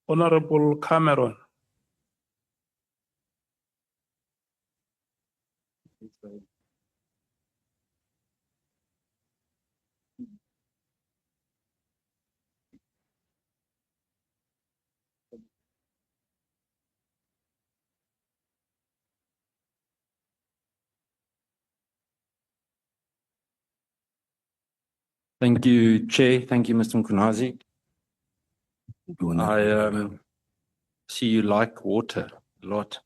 Honorable Cameron. Thank you, Chair. Thank you, Mr. Mkhwanazi. I see you like water a lot.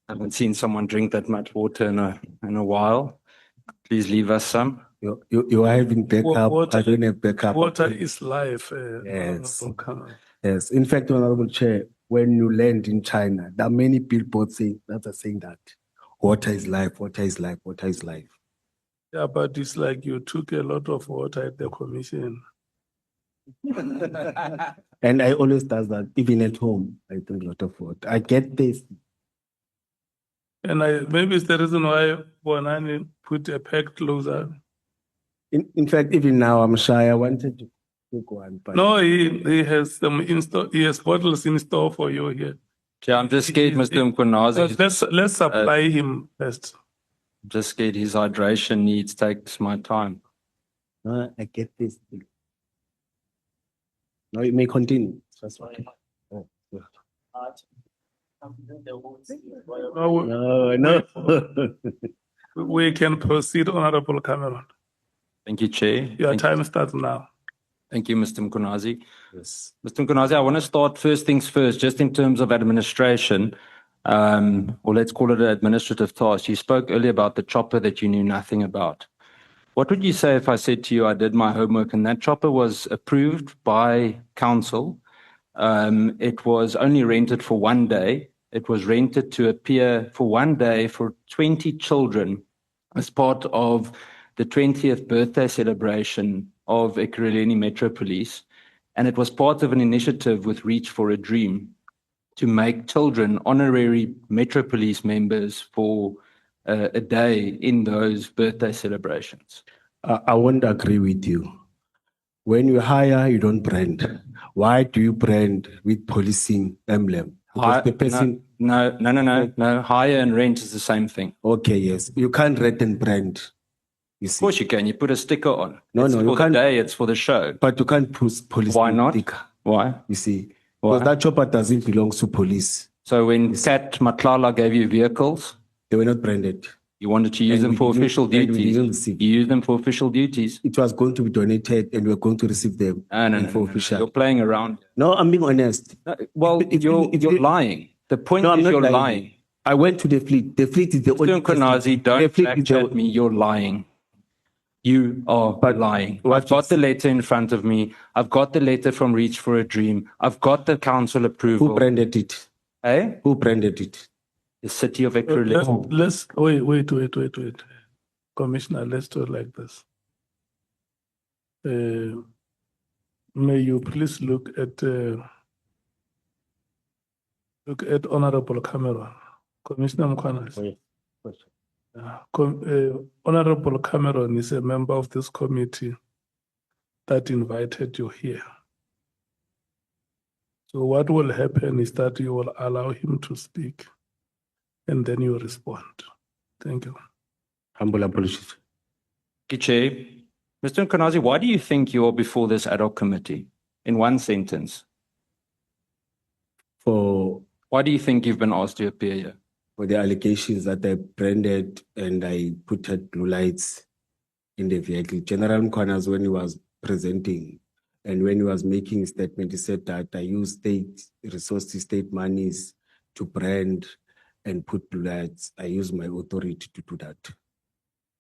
I haven't seen someone drink that much water in a while. Please leave us some. You are having backup. Water- I don't have backup. Water is life. Yes. Honorable Cameron. Yes. In fact, Honorable Chair, when you land in China, there are many billboards that are saying that water is life, water is life, water is life. Yeah, but it's like you took a lot of water at the commission. And I always does that. Even at home, I drink a lot of water. I get this. And maybe it's the reason why Mkhwanazi put a peg closer. In fact, even now I'm shy. I wanted to take one, but No, he has some in store. He has bottles in store for you here. Chair, I'm just scared, Mr. Mkhwanazi. Let's supply him first. I'm just scared his hydration needs takes my time. I get this. Now you may continue. That's okay. Oh, yeah. No. We can proceed, Honorable Cameron. Thank you, Chair. Your time starts now. Thank you, Mr. Mkhwanazi. Yes. Mr. Mkhwanazi, I want to start first things first, just in terms of administration, or let's call it an administrative task. You spoke earlier about the chopper that you knew nothing about. What would you say if I said to you I did my homework and that chopper was approved by council? It was only rented for 1 day. It was rented to appear for 1 day for 20 children as part of the 20th birthday celebration of Ekurhuleni Metro Police. And it was part of an initiative with Reach for a Dream to make children honorary Metro Police members for a day in those birthday celebrations. I won't agree with you. When you hire, you don't brand. Why do you brand with policing emblem? Because the person. No. Hire and rent is the same thing. Okay, yes. You can't rent and brand. You see. Of course you can. You put a sticker on. No, it's no, for you the can't. day, it's for the show. But you can't put police. Why not? Sticker. Why? You see. Why? Because that chopper doesn't belong to police. So when Kat Matlala gave you vehicles, they were not branded. You wanted to use them for official duties. You used them for official duties. It was going to be donated and we were going to receive them. No. You're playing around. No, I'm being honest. No, well, you're lying. The point is you're lying. I went to the fleet. The fleet is the only. Mr. Mkhwanazi, don't backchat me. You're lying. You are lying. I've got the letter in front of me. I've got the letter from Reach for a Dream. I've got the council approval. Who branded it? Eh? Who branded it? The city of Ekurhuleni. Let's wait. Commissioner, let's do it like this. May you please look at Honorable Cameron. Commissioner Mkhwanazi. Honorable Cameron is a member of this committee that invited you here. So what will happen is that you will allow him to speak and then you respond. Thank you. Humble apologies. Chair. Mr. Mkhwanazi, why do you think you are before this ad hoc committee? In one sentence. Why do you think you've been asked to appear here? For the allegations that I branded and I put blue lights in the vehicle. General Mkhwanazi, when he was presenting and when he was making a statement, he said that I use state resources, state monies to brand and put blue lights. I use my authority to do that.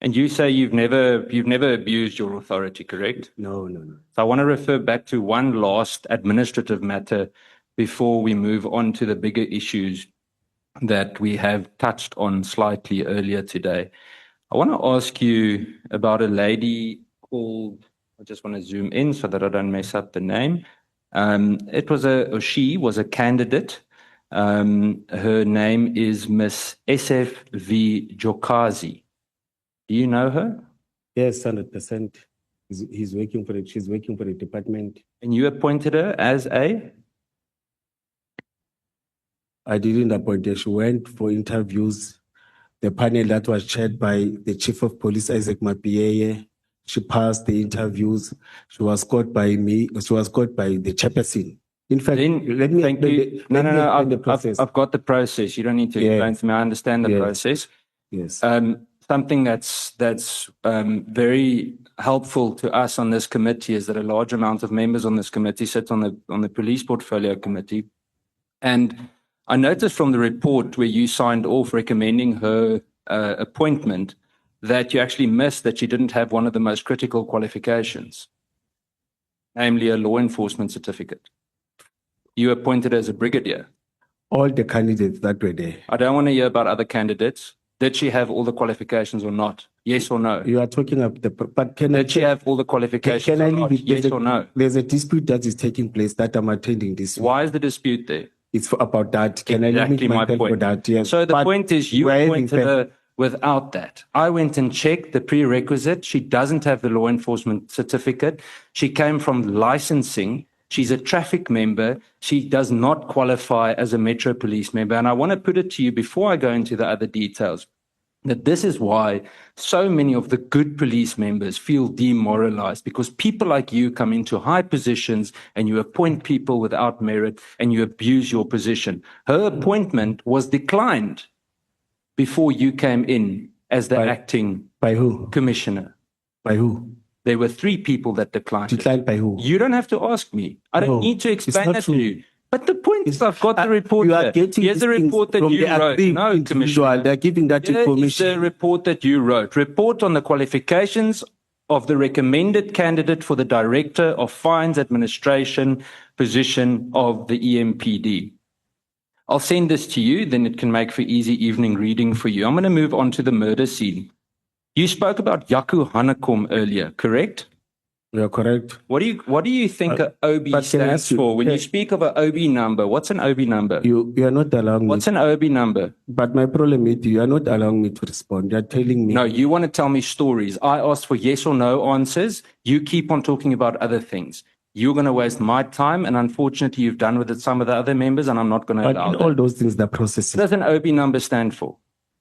And you say you've never abused your authority, correct? No. So I want to refer back to one last administrative matter before we move on to the bigger issues that we have touched on slightly earlier today. I want to ask you about a lady called, I just want to zoom in so that I don't mess up the name. She was a candidate. Her name is Miss SFV Jokazi. Do you know her? Yes, 100%. She's working for the department. And you appointed her as a? I didn't appoint her. She went for interviews. The panel that was chaired by the Chief of Police, Isaac Mapieye, she passed the interviews. She was caught by me. She was caught by the chairperson. In fact, Then, let me thank explain you. the- No, let no, me no. explain the process. I've got the process. You don't need to Yeah. explain to me. I understand the Yes. process. Yes. Something that's very helpful to us on this committee is that a large amount of members on this committee sit on the police portfolio committee. And I noticed from the report where you signed off recommending her appointment that you actually missed that she didn't have one of the most critical qualifications, namely a law enforcement certificate. You appointed as a brigadier. All the candidates that were there. I don't want to hear about other candidates. Did she have all the qualifications or not? Yes or no? You are talking of the, but can Did she have all the qualifications can I or leave not? it? Yes or no? There's a dispute that is taking place that I'm attending this week. Why is the dispute there? It's about that. Can I Exactly limit my myself for point. that? Yes. So the But point is you we're having appointed fair- her without that. I went and checked the prerequisite. She doesn't have the law enforcement certificate. She came from licensing. She's a traffic member. She does not qualify as a Metro Police member. And I want to put it to you before I go into the other details, that this is why so many of the good police members feel demoralized, because people like you come into high positions and you appoint people without merit and you abuse your position. Her appointment was declined before you came in as the By- acting By who? commissioner. By who? There were 3 people that declined it. Declined by who? You don't have to ask me. I don't No, need to it's explain not that true. to you. But the point is, I've got the report You are here. getting Here's the these things report that from you the wrote. aggrieved No, individual. Commissioner. They're giving that Here is the information. report that you wrote. Report on the qualifications of the recommended candidate for the Director of Fines Administration position of the EMPD. I'll send this to you, then it can make for easy evening reading for you. I'm going to move on to the murder scene. You spoke about Yaku Hanakom earlier, correct? You're correct. What do you think a OB but can I stands ask you- for? When you yeah. speak of an OB number, what's an OB number? You are not allowing What's me. an OB number? But my problem with you are not allowing me to respond. You're telling me. No, you want to tell me stories. I asked for yes or no answers. You keep on talking about other things. You're going to waste my time, and unfortunately, you've done with it some of the other members, and I'm not going to But allow in that. all those things, the What processing. does an OB number stand for?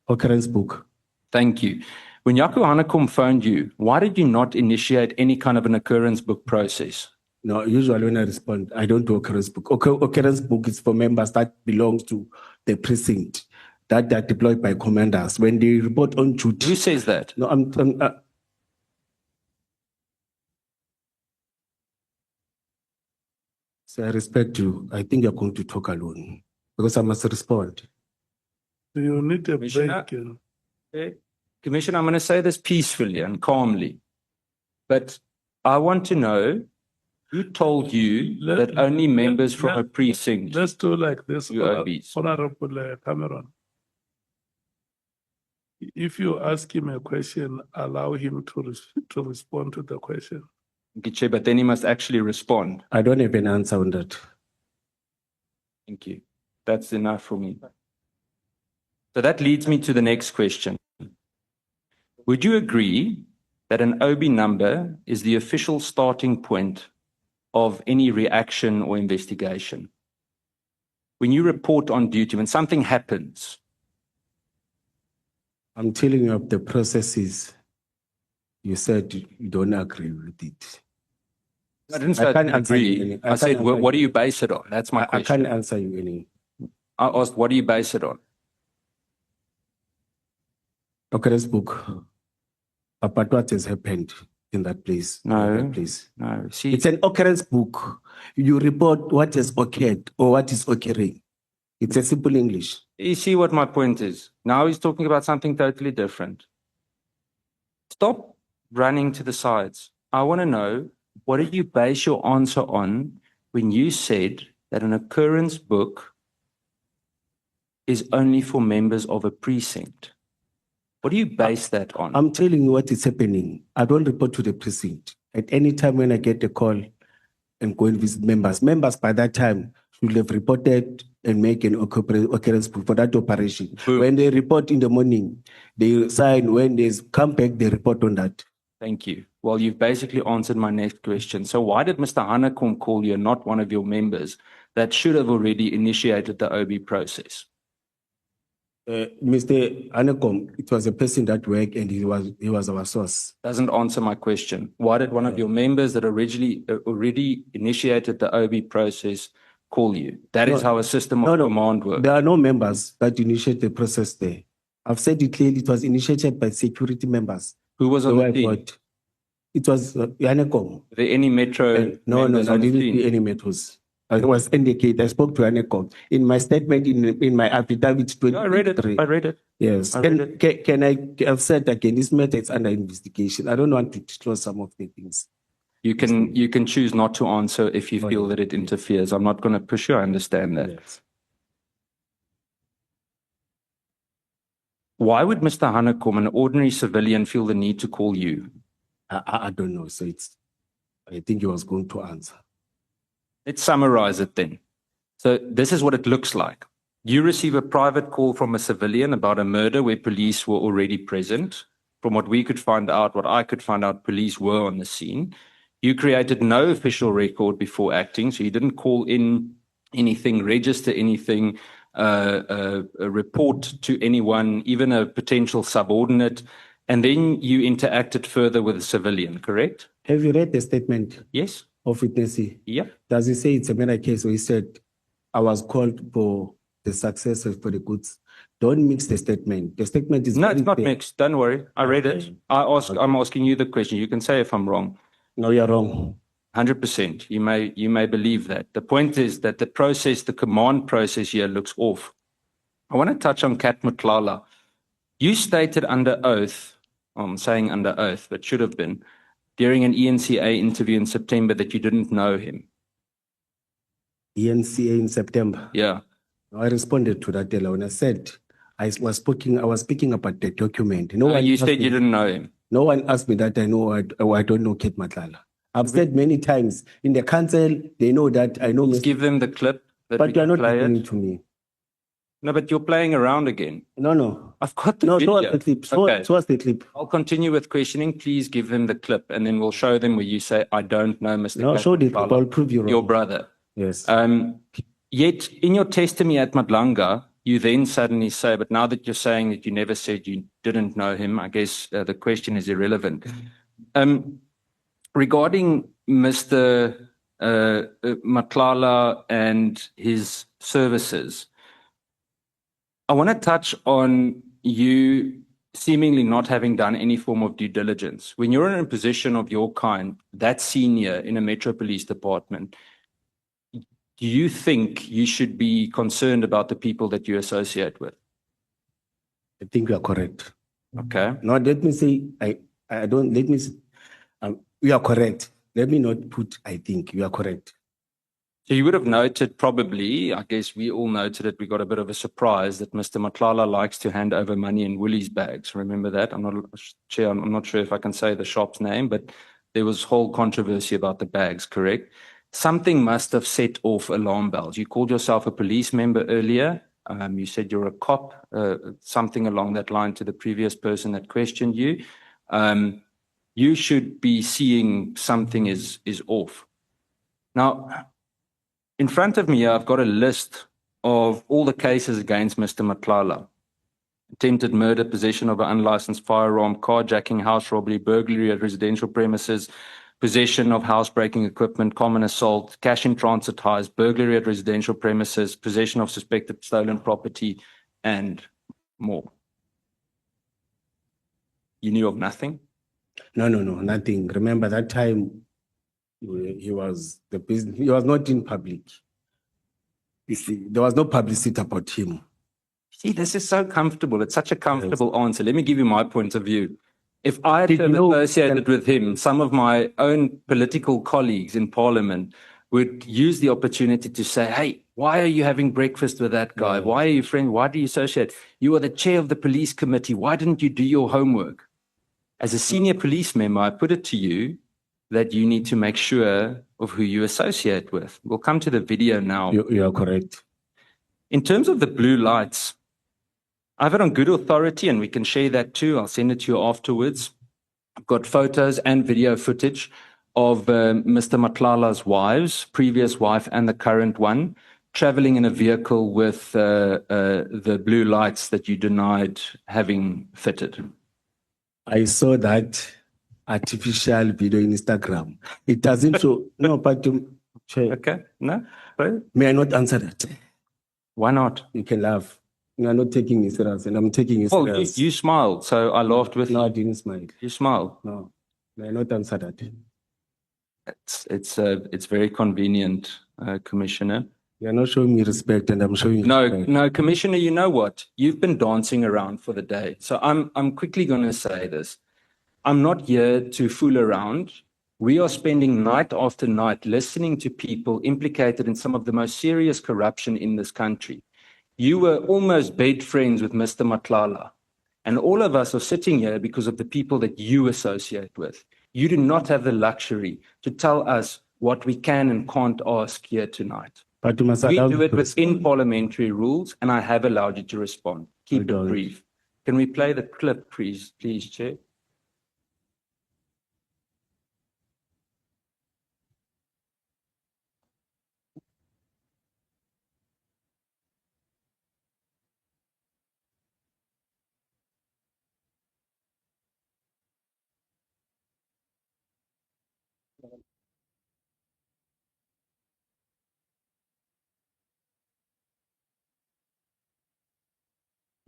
Occurrence book. Thank you. When Yaku Hanakom phoned you, why did you not initiate any kind of an occurrence book process? No, usually when I respond, I don't do occurrence book. Occurrence book is for members that belongs to the precinct that are deployed by commanders when they report on duty. Who says that? No, so I respect you. I think you're going to talk alone because I must respond. You need a Commissioner? break. Okay. Commissioner, I'm going to say this peacefully and calmly, but I want to know who told you that only members from a precinct. Let's do like this, You obese. Honorable Cameron. If you ask him a question, allow him to respond to the question. Giche, but then he must actually respond. I don't have an answer on that. Thank you. That's enough for me. So that leads me to the next question. Would you agree that an OB number is the official starting point of any reaction or investigation? When you report on duty, when something happens, I'm telling you of the processes. You said you don't agree with it. I didn't say I I can't didn't answer you agree. any- I I can't said, answer what do you. you base it on? That's my I question. can't answer you any. I asked, what do you base it on? Occurrence book. About what has happened in that place. No. in that place. No, see, It's an occurrence book. You report what has occurred or what is occurring. It's a simple English. you see what my point is. Now he's talking about something totally different. Stop running to the sides. I want to know, what did you base your answer on when you said that an occurrence book is only for members of a precinct? What do you base that on? I'm telling you what is happening. I don't report to the precinct. At any time when I get a call and go and visit members by that time should have reported and make an occurrence book for that operation. Boom. When they report in the morning, they sign. When they come back, they report on that. Thank you. Well, you've basically answered my next question. So why did Mr. Hanekom call you and not one of your members that should have already initiated the OB process? Mr. Anekom, it was a person that worked and he was our source. Doesn't answer my question. Why did one of your members that originally already initiated the OB process call you? That is how a system of command works. There are no members that initiate the process there. I've said it clearly, it was initiated by security members. Who was on the team? It was Anekom. Were there any Metro No, members I on the didn't team? see any metros. I was indicated. I spoke to Anekom in my statement in my affidavit. No, I read it. I read it. Yes. I read Can I have said again? This matter is under investigation. I don't want to disclose some of the things. You can choose not to answer if you feel that it interferes. I'm not going to push you. I understand that. Yes. Why would Mr. Hanekom, an ordinary civilian, feel the need to call you? I don't know. So I think he was going to answer. Let's summarize it then. So this is what it looks like. You receive a private call from a civilian about a murder where police were already present. From what we could find out, what I could find out, police were on the scene. You created no official record before acting, so you didn't call in anything, register anything, a report to anyone, even a potential subordinate, and then you interacted further with a civilian, correct? Have you read the statement Yes. of witnessee? Yeah. Does he say it's a murder case where he said, I was called for the success for the goods? Don't mix the statement. The statement is No, very it's not clear. mixed. Don't worry. I read it. I'm asking you the question. You can say if I'm wrong. No, you're wrong. 100%. You may believe that. The point is that the process, the command process here looks off. I want to touch on Kat Mklala. You stated under oath, I'm saying under oath, but should have been, during an ENCA interview in September that you didn't know him. ENCA in September. Yeah. I responded to that when I said I was speaking about the document. You said you didn't know him. No one asked me that I know I don't know Kate Mklala. I've said many times in the council, they know that I know. Give them the clip. But you're not listening to me. No, but you're playing around again. No. I've got the video. Show us the clip. Okay. Show us the clip. I'll continue with questioning. Please give them the clip, and then we'll show them where you say, I don't know Mr. No, show the clip. Mklala, I'll prove you wrong. your brother. Yes. Yet in your testimony at Madlanga, you then suddenly say, but now that you're saying that you never said you didn't know him, I guess the question is irrelevant. Regarding Mr. Mklala and his services, I want to touch on you seemingly not having done any form of due diligence. When you're in a position of your kind, that senior in a Metro Police Department, do you think you should be concerned about the people that you associate with? I think you are correct. Okay. Now, let me say, you are correct. Let me not put, I think you are correct. So you would have noted probably, I guess we all noted it, we got a bit of a surprise that Mr. Mklala likes to hand over money in Woolies bags. Remember that? I'm not sure if I can say the shop's name, but there was whole controversy about the bags, correct? Something must have set off alarm bells. You called yourself a police member earlier. You said you're a cop, something along that line to the previous person that questioned you. You should be seeing something is off. Now, in front of me, I've got a list of all the cases against Mr. Mklala. Attempted murder, possession of an unlicensed firearm, carjacking, house robbery, burglary at residential premises, possession of housebreaking equipment, common assault, cash in transit highs, burglary at residential premises, possession of suspected stolen property, and more. You knew of nothing? No, nothing. Remember that time he was not in public. You see, there was no publicity about him. See, this is so comfortable. It's such a comfortable answer. Let me give you my point of view. If I had been associated with him, some of my own political colleagues in Parliament would use the opportunity to say, hey, why are you having breakfast with that guy? Why are you friends? Why do you associate? You are the chair of the police committee. Why didn't you do your homework? As a senior police member, I put it to you that you need to make sure of who you associate with. We'll come to the video now. You are correct. In terms of the blue lights, I have it on good authority, and we can share that too. I'll send it to you afterwards. I've got photos and video footage of Mr. Matlala's wives, previous wife and the current one, traveling in a vehicle with the blue lights that you denied having fitted. I saw that artificial video in Instagram. It doesn't show. No, but Chair, Okay, no? Right? may I not answer that? Why not? You can laugh. You are not taking me serious, and I'm taking you Well, serious. you smiled, so I laughed with No, I you. didn't smile. You smiled. No, may I not answer that? It's very convenient, Commissioner. You are not showing me respect, and I'm showing you No, respect. no, Commissioner, you know what? You've been dancing around for the day. So I'm quickly going to say this. I'm not here to fool around. We are spending night after night listening to people implicated in some of the most serious corruption in this country. You were almost bed friends with Mr. Matlala. And all of us are sitting here because of the people that you associate with. You do not have the luxury to tell us what we can and can't ask here tonight. But you must We allow do me it to within respond. parliamentary rules, and I have allowed you to respond. Keep don't. it brief. Can we play the clip, please, Chair?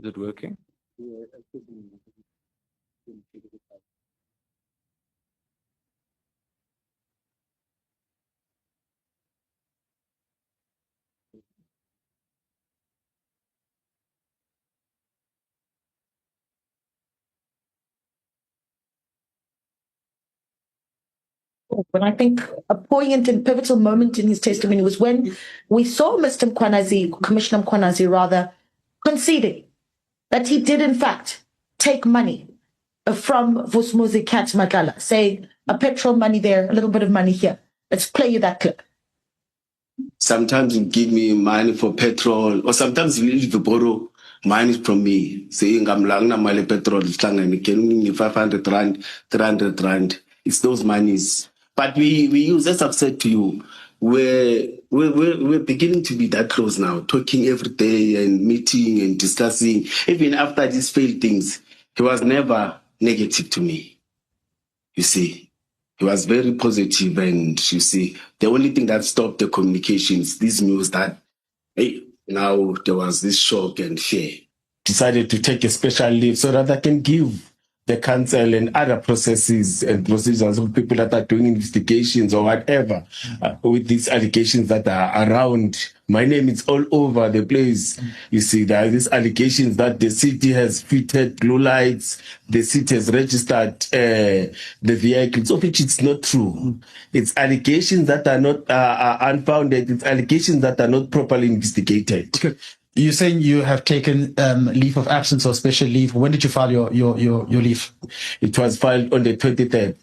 Is it working? But I think a poignant and pivotal moment in his testimony was when we saw Mr. Mkhwanazi, Commissioner Mkhwanazi rather, conceding that he did in fact take money from Vusumuzi Cat Matlala, saying a petrol money there, a little bit of money here. Let's play you that clip. Sometimes you give me money for petrol, or sometimes you need to borrow money from me, saying I'm lang na mali petrol, can me 500 rand, 300 rand. It's those monies. But we use, as I've said to you, we're beginning to be that close now, talking every day and meeting and discussing. Even after these failed things, he was never negative to me. You see, he was very positive, and you see, the only thing that stopped the communications, this news that, hey, now there was this shock and fear. Decided to take a special leave so that I can give the council and other processes and procedures of people that are doing investigations or whatever with these allegations that are around. My name is all over the place. You see, there are these allegations that the city has fitted blue lights, the city has registered the vehicles, of which it's not true. It's allegations that are not unfounded. It's allegations that are not properly investigated. Okay. You're saying you have taken leave of absence or special leave. When did you file your leave? It was filed on the 23rd.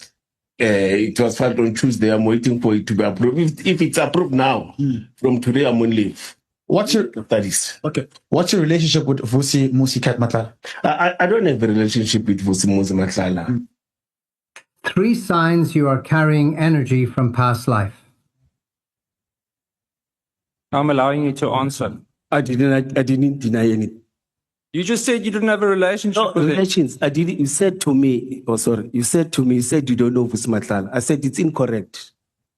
It was filed on Tuesday. I'm waiting for it to be approved. If it's approved now, from today I'm on leave. What's your Okay. What's your relationship with Vusumuzi Cat Matlala? I don't have a relationship with Vusumuzi Matlala. 3 signs you are carrying energy from past life. I'm allowing you to answer. I didn't deny anything. You just said you didn't have a relationship No, with him. relations. I didn't. You said to me, you said you don't know Vusumuzi Matlala. I said it's incorrect.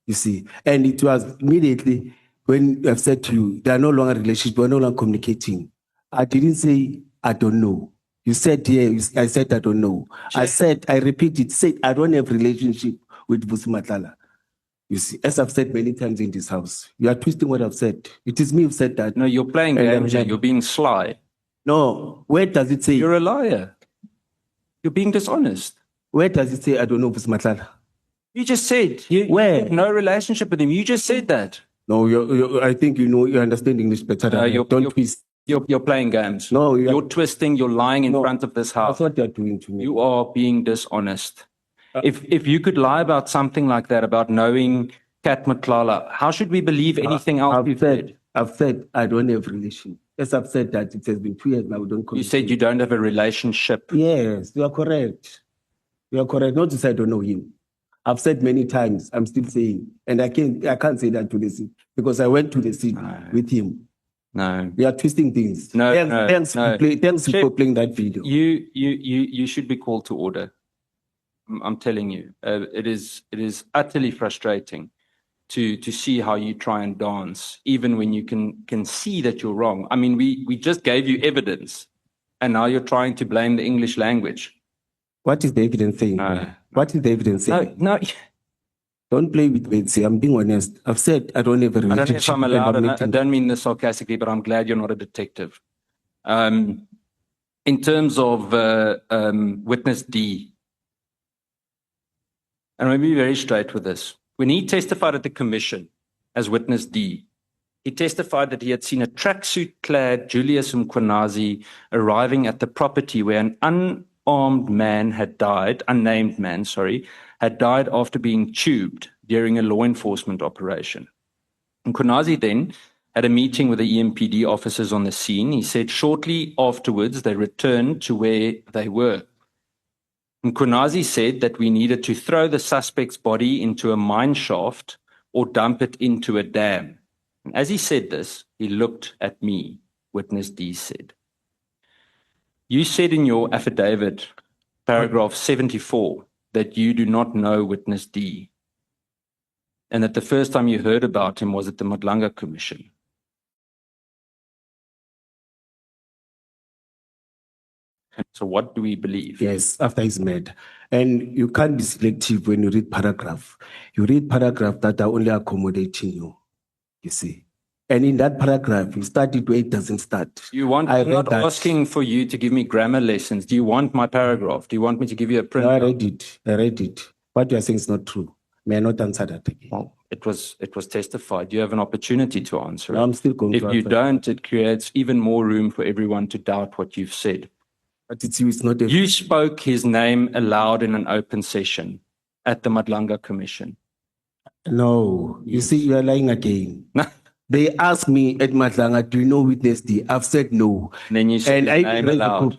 You see, and it was immediately when I've said to you, they are no longer relationships, we're no longer communicating. I didn't say I don't know. You said I said I don't know. I repeat it, said I don't have relationship with Vusumuzi Matlala. You see, as I've said many times in this house, you are twisting what I've said. It is me who said that. No, you're playing games here. You're being sly. No, where does it say? You're a liar. You're being dishonest. Where does it say I don't know Vusumuzi Matlala? You just said you Where? have no relationship with him. You just said that. No, I think you understand English better than I. Don't twist. You're playing games. No, you're twisting. You're lying in front of this house. That's what you're doing to me. You are being dishonest. If you could lie about something like that, about knowing Cat Matlala, how should we believe anything else you've said? I've said I don't have relation. Yes, I've said that it has been 2 years now. We don't. You said you don't have a relationship. Yes, you are correct. You are correct. Not to say I don't know him. I've said many times, I'm still saying, and I can't say that to the scene because I went to the scene with him. No. We are twisting things. No, thanks no. thanks Chef, for playing that video. You should be called to order. I'm telling you, it is utterly frustrating to see how you try and dance, even when you can see that you're wrong. I mean, we just gave you evidence, and now you're trying to blame the English language. What is the evidence saying? What is the evidence saying? No. Don't play with words. I'm being honest. I've said I don't have a I don't know if relationship. I'm allowed, and I with don't mean this sarcastically, but I'm glad you're not a detective. In terms of witness D, and I'll be very straight with this. When he testified at the commission as witness D, he testified that he had seen a tracksuit-clad Julius Mkhwanazi arriving at the property where an unnamed man had died after being tubed during a law enforcement operation. Mkhwanazi then had a meeting with the EMPD officers on the scene. He said shortly afterwards they returned to where they were. Mkhwanazi said that we needed to throw the suspect's body into a mine shaft or dump it into a dam. And as he said this, he looked at me, witness D said. You said in your affidavit, paragraph 74, that you do not know witness D, and that the first time you heard about him was at the Madlanga Commission. So what do we believe? Yes, after he's mad. And you can't be selective when you read paragraph. You read paragraph that are only accommodating you, you see. And in that paragraph, you start it where it doesn't start. I'm not asking for you to give me grammar lessons. Do you want my paragraph? Do you want me to give you a print? No, I read it. What you are saying is not true. May I not answer that again? Well, it was testified. You have an opportunity to answer it. No, I'm still going to If you answer. don't, it creates even more room for everyone to doubt what you've said. But it's you, it's not a... You spoke his name aloud in an open session at the Madlanga Commission. No, you see, you are lying again. They asked me at Madlanga, do you know witness D? I've said no. And then you said And his name aloud.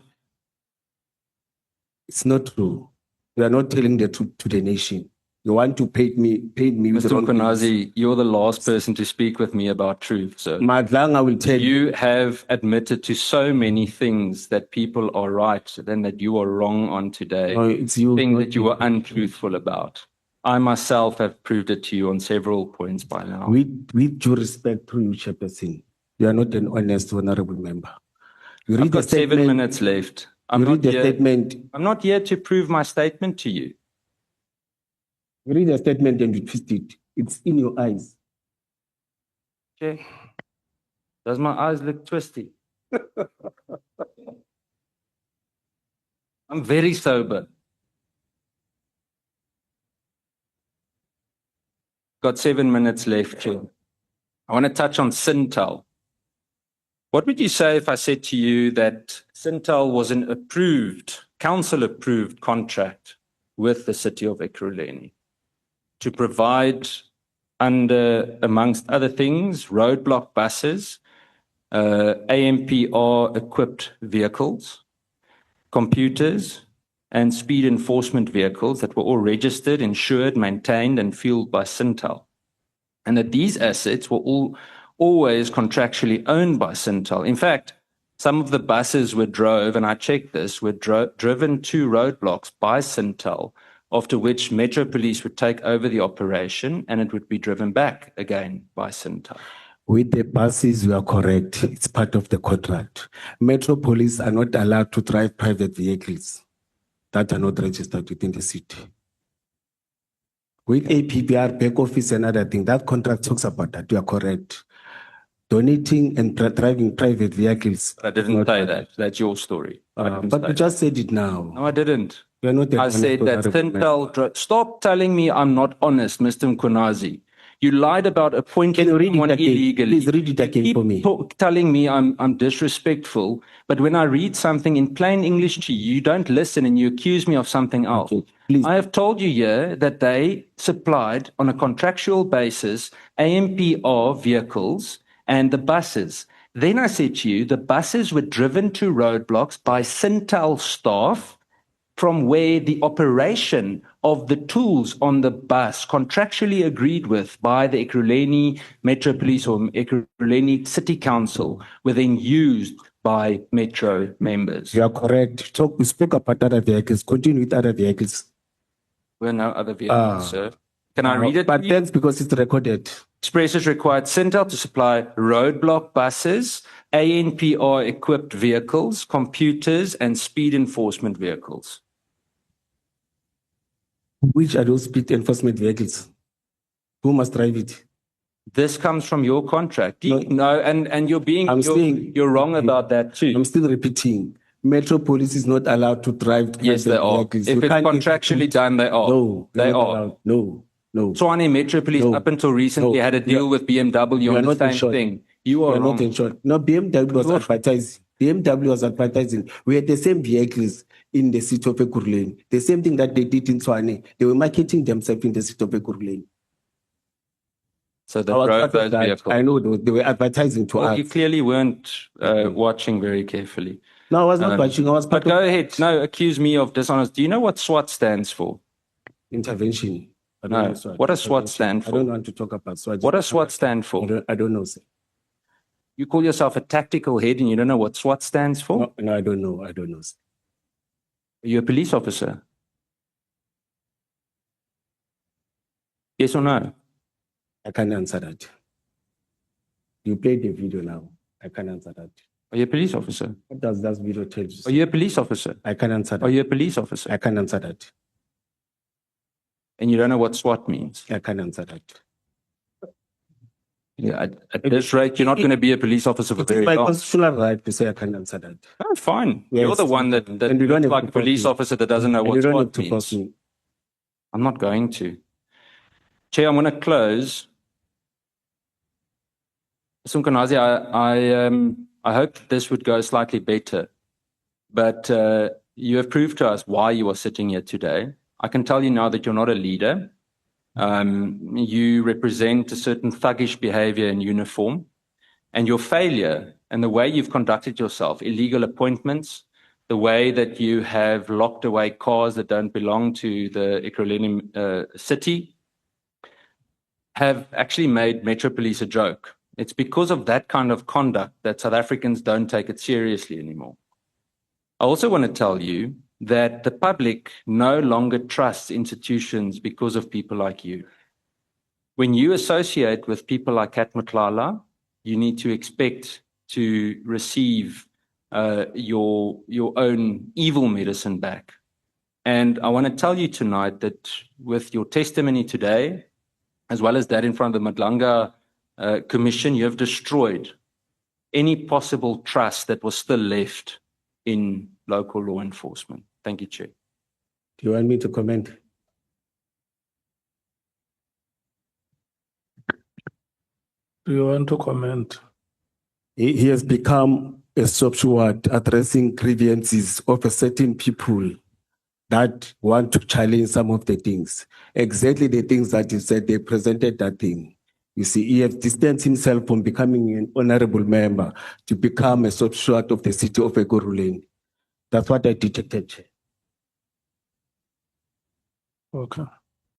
It's not true. You are not telling the truth to the nation. You want to paint me with Mr. wrong things. Mkhwanazi, you're the last person to speak with me about truth, sir. Madlanga will tell you. You have admitted to so many things that people are right and that you are wrong on today. No, it's you. Things not that you were untruthful about. I myself have proved it to you on several points by now. With due respect to you, Chairperson, you are not an honest, honorable member. You I've read the got 7 statement. minutes left. You read the statement. I'm not here to prove my statement to you. You read the statement and you twist it. It's in your eyes. Okay. Does my eyes look twisty? I'm very sober. Got 7 minutes left, Chair. I want to touch on Sintel. What would you say if I said to you that Sintel was an approved, council-approved contract with the city of Ekurhuleni to provide, under, amongst other things, roadblock buses, AMPR-equipped vehicles, computers, and speed enforcement vehicles that were all registered, insured, maintained, and fueled by Sintel, and that these assets were always contractually owned by Sintel. In fact, some of the buses were and I checked this, were driven to roadblocks by Sintel, after which Metro Police would take over the operation and it would be driven back again by Sintel. With the buses, you are correct. It's part of the contract. Metro Police are not allowed to drive private vehicles that are not registered within the city. With APPR, back office and other things, that contract talks about that. You are correct. Donating and driving private vehicles. I didn't say that. That's your story. But you just said it now. No, I didn't. You are not I said that Sintel. Stop telling me I'm not honest, Mr. Mkhwanazi. You lied about appointing someone illegally. Please read it again for me. Keep telling me I'm disrespectful, but when I read something in plain English to you, you don't listen and you accuse me of something else. Okay, please. I have told you here that they supplied on a contractual basis AMPR vehicles and the buses. Then I said to you, the buses were driven to roadblocks by Sintel staff from where the operation of the tools on the bus, contractually agreed with by the Ekurhuleni Metro Police or Ekurhuleni City Council, were then used by Metro members? You are correct. So we spoke about other vehicles. Continue with other vehicles. There were no other vehicles, sir. Can I read it? But to you? thanks because it's recorded. Expresses required Centel to supply roadblock buses, ANPR equipped vehicles, computers, and speed enforcement vehicles. Which are those speed enforcement vehicles? Who must drive it? This comes from your contract. No, and you're wrong about that too. I'm still repeating. Metro Police is not allowed to drive. Yes, they are. vehicles. If You it's can't contractually done, they are. No, they you're not are. allowed. No. Tshwane Metro Police No. up until recently No. had a deal with BMW on the not same insured. thing. You are You're wrong. not insured. No, BMW was advertising. BMW was advertising. We had the same vehicles in the city of Ekurhuleni. The same thing that they did in Tshwane. They were marketing themselves in the city of Ekurhuleni. So they I was drove part of those that. vehicles. I know they were advertising to Well, us. you clearly weren't watching very carefully. No, I was not watching. I was But part go of ahead. No, accuse me of dishonest. Do you know what SWAT stands for? intervention. I don't No. know SWAT. What does SWAT Intervention. stand I for? don't want to talk about SWAT. What does SWAT stand for? I don't know, sir. You call yourself a tactical head and you don't know what SWAT stands for? No, I don't know. I don't know, sir. Are you a police officer? Yes or no? I can't answer that. You played the video now. I can't answer that. Are you a police officer? What does that video tell you? Are you a police officer? I can't answer that. Are you a police officer? I can't answer that. And you don't know what SWAT means? I can't answer that. Yeah, at this rate, you're not going to be a police officer for It's very my long. constitutional right to say I can't answer that. Oh, fine. Yes. You're the one that And you don't looks have like to a police force me. officer that doesn't know And what you don't SWAT have to means. force me. I'm not going to. Chair, I'm going to close. Mr. Mkhwanazi, I hope this would go slightly better, but you have proved to us why you are sitting here today. I can tell you now that you're not a leader. You represent a certain thuggish behavior in uniform, and your failure and the way you've conducted yourself, illegal appointments, the way that you have locked away cars that don't belong to the Ekurhuleni city, have actually made Metro Police a joke. It's because of that kind of conduct that South Africans don't take it seriously anymore. I also want to tell you that the public no longer trusts institutions because of people like you. When you associate with people like Kat Mklala, you need to expect to receive your own evil medicine back. And I want to tell you tonight that with your testimony today, as well as that in front of the Madlanga Commission, you have destroyed any possible trust that was still left in local law enforcement. Thank you, Chair. Do you want me to comment? Do you want to comment? He has become a substeward addressing grievances of a certain people that want to challenge some of the things. Exactly the things that you said, they presented that thing. You see, he has distanced himself from becoming an honorable member to become a substeward of the city of Ekurhuleni. That's what I detected, Chair. Okay.